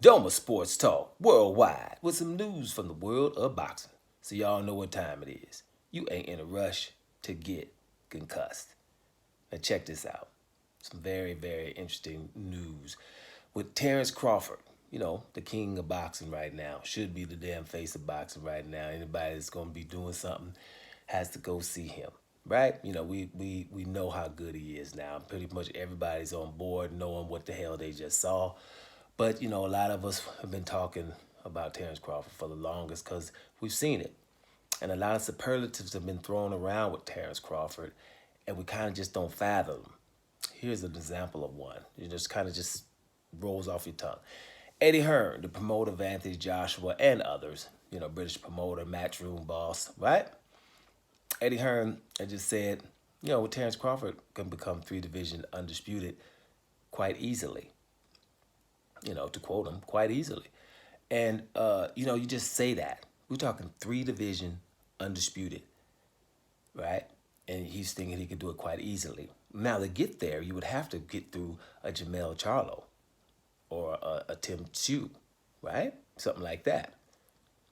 Doma Sports Talk worldwide with some news from the world of boxing. So y'all know what time it is. You ain't in a rush to get concussed. Now check this out. Some very, very interesting news with Terence Crawford. You know, the king of boxing right now. Should be the damn face of boxing right now. Anybody that's gonna be doing something has to go see him. Right? You know, we know how good he is now. Pretty much everybody's on board knowing what the hell they just saw. But, you know, a lot of us have been talking about Terence Crawford for the longest because we've seen it. And a lot of superlatives have been thrown around with Terence Crawford, and we kind of just don't fathom them. Here's an example of one. It just kind of just rolls off your tongue. Eddie Hearn, the promoter of Anthony Joshua and others, you know, British promoter, matchroom boss, right? Eddie Hearn had just said, you know, Terence Crawford can become three-division undisputed quite easily. You know, to quote him, quite easily. And, you know, you just say that. We're talking three-division undisputed, right? And he's thinking he could do it quite easily. Now, to get there, you would have to get through a Jamel Charlo or a Tim Tszyu, right? Something like that.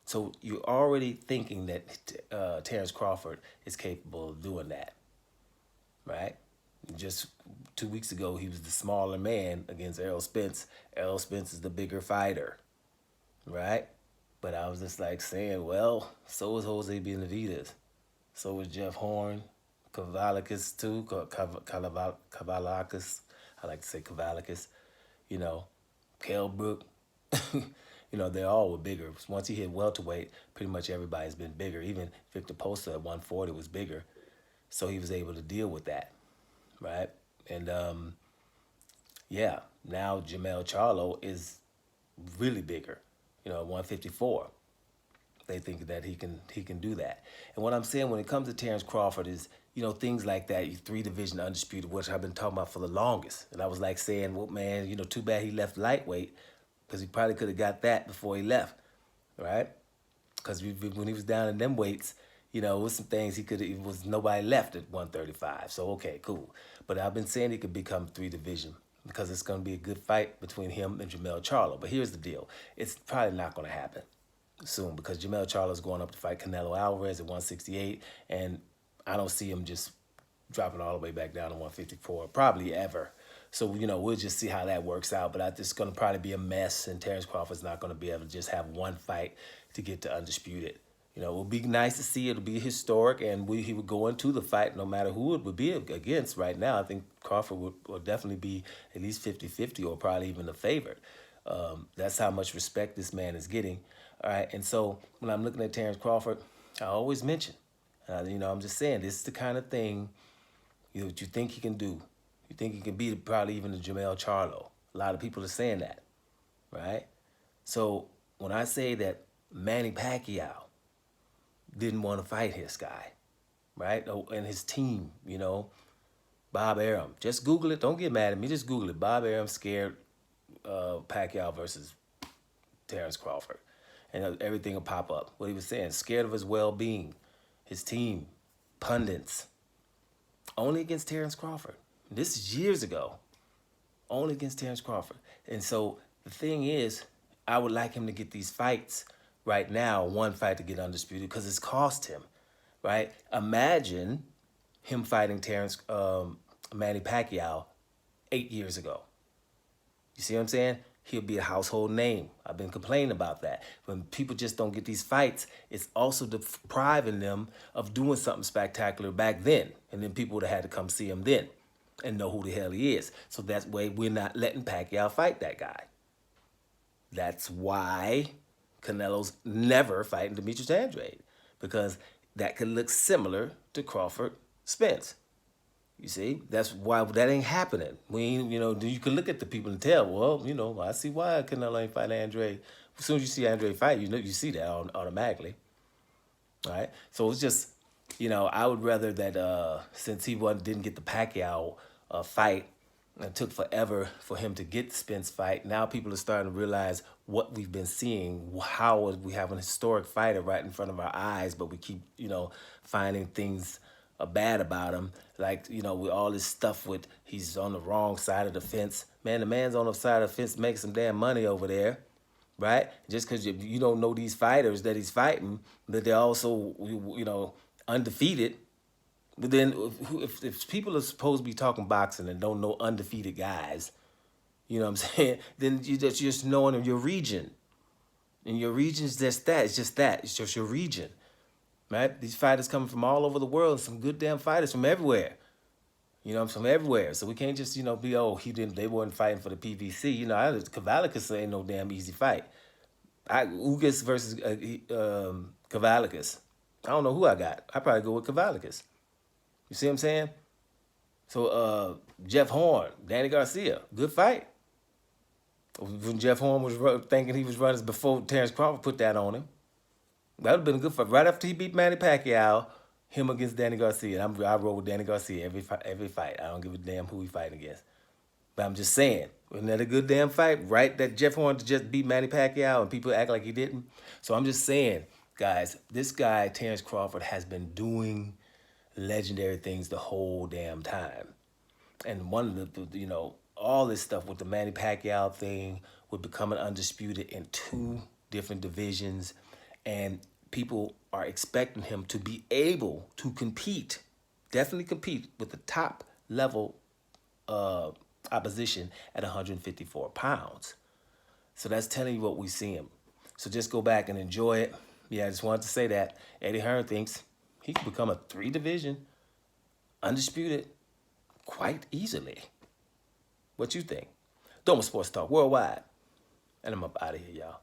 So you're already thinking that Terence Crawford is capable of doing that, right? Just 2 weeks ago, he was the smaller man against Errol Spence. Errol Spence is the bigger fighter, right? But I was just like saying, well, so is Jose Benavidez. So is Jeff Horn, Kavalikis too, Kavalikis. I like to say Kavalikis, you know, Kell Brook. You know, they all were bigger. Once he hit welterweight, pretty much everybody's been bigger. Even Victor Posta at 140 was bigger. So he was able to deal with that, right? And yeah, now Jamel Charlo is really bigger, you know, 154. They think that he can do that. And what I'm saying when it comes to Terence Crawford is, you know, things like that, three-division undisputed, which I've been talking about for the longest. And I was like saying, well, man, you know, too bad he left lightweight because he probably could have got that before he left, right? Because when he was down in them weights, you know, with some things he could, it was nobody left at 135. So, okay, cool. But I've been saying he could become three-division because it's going to be a good fight between him and Jamel Charlo. But here's the deal. It's probably not going to happen soon because Jamel Charlo's going up to fight Canelo Alvarez at 168, and I don't see him just dropping all the way back down to 154, probably ever. So, you know, we'll just see how that works out. But it's going to probably be a mess, and Terence Crawford's not going to be able to just have one fight to get to undisputed. You know, it would be nice to see. It'll be historic, and he would go into the fight no matter who it would be against. Right now, I think Crawford would definitely be at least 50-50 or probably even a favorite. That's how much respect this man is getting. All right, and so when I'm looking at Terence Crawford, I always mention, you know, I'm just saying, this is the kind of thing you think he can do. You think he can beat probably even the Jamel Charlo. A lot of people are saying that, right? So when I say that Manny Pacquiao didn't want to fight his guy, right? Oh, and his team, you know, Bob Arum. Just Google it. Don't get mad at me. Just Google it. Bob Arum scared Pacquiao versus Terence Crawford. And everything will pop up. What he was saying, scared of his well-being, his team, pundits. Only against Terence Crawford. This is years ago. Only against Terence Crawford. And so the thing is, I would like him to get these fights right now, one fight to get undisputed, because it's cost him, right? Imagine him fighting Manny Pacquiao 8 years ago. You see what I'm saying? He'll be a household name. I've been complaining about that. When people just don't get these fights, it's also depriving them of doing something spectacular back then. And then people would have had to come see him then and know who the hell he is. So that's why we're not letting Pacquiao fight that guy. That's why Canelo's never fighting Demetrius Andrade, because that could look similar to Crawford Spence. You see, that's why that ain't happening. You know, you can look at the people and tell, well, you know, I see why Canelo ain't fighting Andre. As soon as you see Andre fight, you know, you see that automatically. All right. So it's just, you know, I would rather that since he didn't get the Pacquiao fight, and it took forever for him to get the Spence fight, now people are starting to realize what we've been seeing, how we have an historic fighter right in front of our eyes, but we keep, you know, finding things bad about him. Like, you know, with all this stuff he's on the wrong side of the fence. Man, the man's on the side of the fence making some damn money over there, right? Just because you don't know these fighters that he's fighting, but they're also, undefeated. But then if people are supposed to be talking boxing and don't know undefeated guys, you know what I'm saying? Then you just knowing of your region. And your region's just that. It's just that. It's just your region. Right? These fighters coming from all over the world, some good damn fighters from everywhere. From everywhere. So we can't just, be, they weren't fighting for the PVC. Kavalikis ain't no damn easy fight. Ugas versus Kavalikis. I don't know who I got. I probably go with Kavalikis. You see what I'm saying? So Jeff Hearn, Danny Garcia, good fight. When Jeff Hearn was thinking he was running before Terence Crawford put that on him. That would have been a good fight. Right after he beat Manny Pacquiao, him against Danny Garcia. And I roll with Danny Garcia every fight. I don't give a damn who he fighting against. But I'm just saying, wasn't that a good damn fight? Right? That Jeff Hearn just beat Manny Pacquiao and people act like he didn't. So I'm just saying, guys, this guy, Terence Crawford, has been doing legendary things the whole damn time. And one of the all this stuff with the Manny Pacquiao thing, with becoming undisputed in 2 different divisions, and people are expecting him to be able to compete, definitely compete with the top level opposition at 154 pounds. So that's telling you what we see him. So just go back and enjoy it. Yeah, I just wanted to say that. Eddie Hearn thinks he can become a 3-division undisputed quite easily. What you think? Doma Sports Talk Worldwide. And I'm up out of here, y'all.